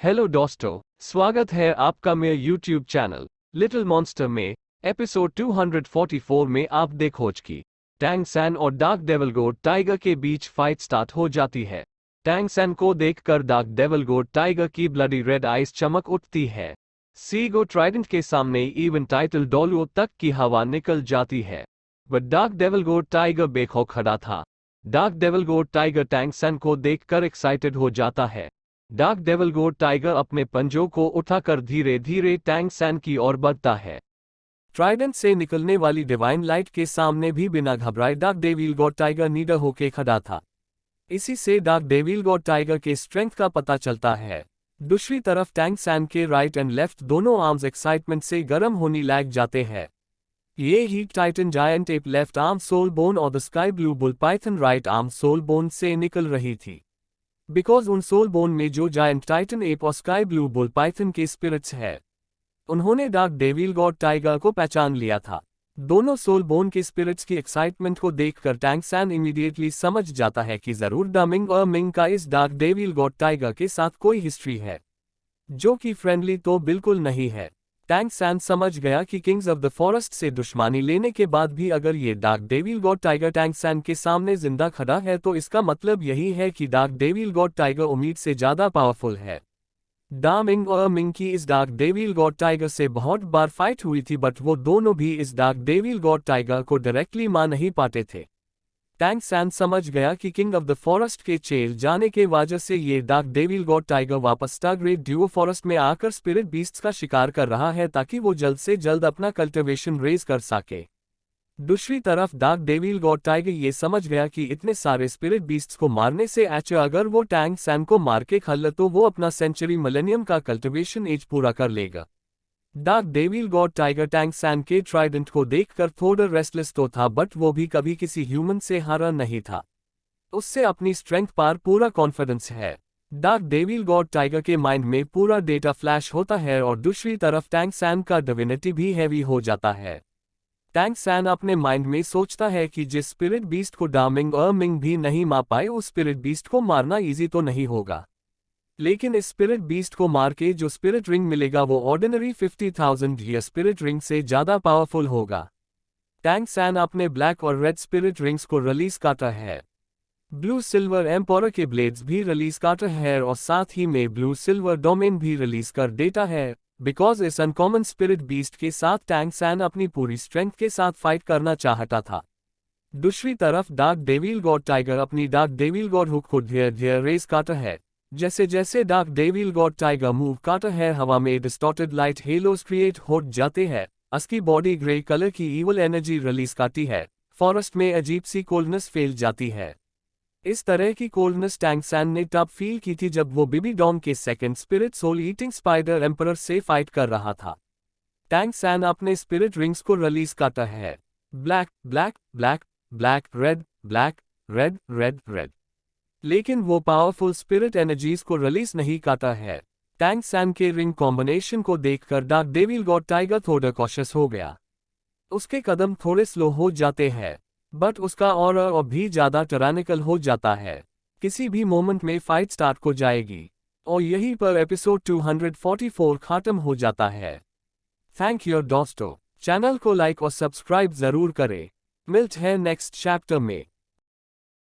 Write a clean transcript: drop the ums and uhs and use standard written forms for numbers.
Hello दोस्तों, स्वागत है आपका मेरे YouTube चैनल लिटिल मॉन्स्टर में। एपिसोड 244 में आप देखोज की टैंग सैन और डार्क डेविल गोड टाइगर के बीच फाइट स्टार्ट हो जाती है। टैंग सैन को देखकर डार्क डेविल गोड टाइगर की ब्लडी रेड आइज चमक उठती है। सीगो ट्राइडेंट के सामने इवन टाइटल डोलुओ तक की हवा निकल जाती है। वह डार्क डेविल गोड टाइगर बेखौफ खड़ा था। डार्क डेविल गोड टाइगर टैंग सैन को देखकर एक्साइटेड हो जाता है। डार्क डेविल गोड टाइगर अपने पंजों को उठाकर धीरे धीरे टैंग सैन की ओर बढ़ता है। ट्राइडेंट से निकलने वाली डिवाइन लाइट के सामने भी बिना घबराए डार्क डेविल गॉड टाइगर निडर होके खड़ा था। इसी से डार्क डेविल गॉड टाइगर के स्ट्रेंथ का पता चलता है। दूसरी तरफ टैंग सैन के राइट एंड लेफ्ट दोनों आर्म्स एक्साइटमेंट से गर्म होने लग जाते हैं। ये heat titan giant ape left arm soul bone और the sky blue bull python right arm soul bone से निकल रही थी। बिकॉज उन सोल बोन में जो जायंट टाइटन एप और स्काई ब्लू बुल पाइथन के स्पिरिट्स है, उन्होंने डार्क डेविल गॉड टाइगर को पहचान लिया था। दोनों सोल बोन के स्पिरिट्स की एक्साइटमेंट को देखकर टैंग सैन इमीडिएटली समझ जाता है कि जरूर डमिंग और मिंग का इस डार्क डेविल गॉड टाइगर के साथ कोई हिस्ट्री है, जो कि फ्रेंडली तो बिल्कुल नहीं है। टैंग सैन समझ गया कि किंग्स ऑफ द फॉरेस्ट से दुश्मनी लेने के बाद भी अगर ये dark devil god tiger Tang San के सामने जिंदा खड़ा है तो इसका मतलब यही है कि डार्क डेविल गॉड टाइगर उम्मीद से ज्यादा पावरफुल है। डामिंग और मिंग की इस डार्क डेविल गॉड टाइगर से बहुत बार फाइट हुई थी, बट वो दोनों भी इस डार्क डेविल गॉड टाइगर को डायरेक्टली मार नहीं पाते थे। टैंग सैन समझ गया कि किंग ऑफ द फॉरेस्ट के जेल जाने के वजह से ये डार्क डेविल गॉड टाइगर वापस स्टारग्रेट ड्यूओ फॉरेस्ट में आकर स्पिरिट बीस्ट्स का शिकार कर रहा है ताकि वो जल्द से जल्द अपना कल्टिवेशन रेज कर सके। दूसरी तरफ डार्क डेविल गॉड टाइगर ये समझ गया कि इतने सारे स्पिरिट बीस्ट्स को मारने से अच्छा अगर वो टैंग सैन को मार के खल्ल तो वो अपना सेंचुरी मिलेनियम का कल्टिवेशन एज पूरा कर लेगा। Dark devil god tiger Tang San के ट्राइडेंट को देखकर थोड़ा रेस्टलेस तो था, बट वो भी कभी किसी ह्यूमन से हारा नहीं था। उससे अपनी स्ट्रेंथ पर पूरा कॉन्फिडेंस है। डार्क डेविल गॉड टाइगर के माइंड में पूरा डेटा फ्लैश होता है और दूसरी तरफ टैंग सैन का डिविनिटी भी हैवी हो जाता है। टैंग सैन अपने माइंड में सोचता है कि जिस स्पिरिट बीस्ट को डामिंग और मिंग भी नहीं मार पाए, उस स्पिरिट बीस्ट को मारना इजी तो नहीं होगा। लेकिन इस स्पिरिट बीस्ट को मार के जो स्पिरिट रिंग मिलेगा वो ऑर्डिनरी 50,000 ईयर स्पिरिट रिंग से ज्यादा पावरफुल होगा। टैंग सैन अपने ब्लैक और रेड स्पिरिट रिंग्स को रिलीज करता है। ब्लू सिल्वर एम्पोरर के ब्लेड्स भी रिलीज करता है और साथ ही में ब्लू सिल्वर डोमेन भी रिलीज कर देता है। बिकॉज इस अनकॉमन स्पिरिट बीस्ट के साथ टैंग सैन अपनी पूरी स्ट्रेंथ के साथ फाइट करना चाहता था। दूसरी तरफ डार्क डेविल गॉड टाइगर अपनी डार्क डेविल गॉड हुक को धीरे धीरे रेज करता है। जैसे जैसे dark devil god tiger move करता है, हवा में डिस्टॉर्टेड लाइट हेलोस क्रिएट हो जाते हैं। उसकी बॉडी ग्रे कलर की ईवल एनर्जी रिलीज करती है। फॉरेस्ट में अजीब सी कोल्डनेस फैल जाती है। इस तरह की कोल्डनेस टैंग सैन ने तब फील की थी जब वो बिबी डॉन के second spirit soul eating spider emperor से फाइट कर रहा था। टैंग सैन अपने स्पिरिट रिंग्स को रिलीज करता है। Black black black black red black red red red, लेकिन वो पावरफुल स्पिरिट एनर्जीज को रिलीज नहीं करता है। टैंग सैन के रिंग कॉम्बिनेशन को देखकर डार्क डेविल गॉड टाइगर थोड़ा कॉशियस हो गया। उसके कदम थोड़े स्लो हो जाते हैं, बट उसका ऑरा और भी ज्यादा टायरानिकल हो जाता है। किसी भी मोमेंट में फाइट स्टार्ट हो जाएगी। और यहीं पर एपिसोड 244 खत्म हो जाता है। थैंक यू दोस्तों, चैनल को लाइक और सब्सक्राइब जरूर करें। मिलते हैं नेक्स्ट चैप्टर में।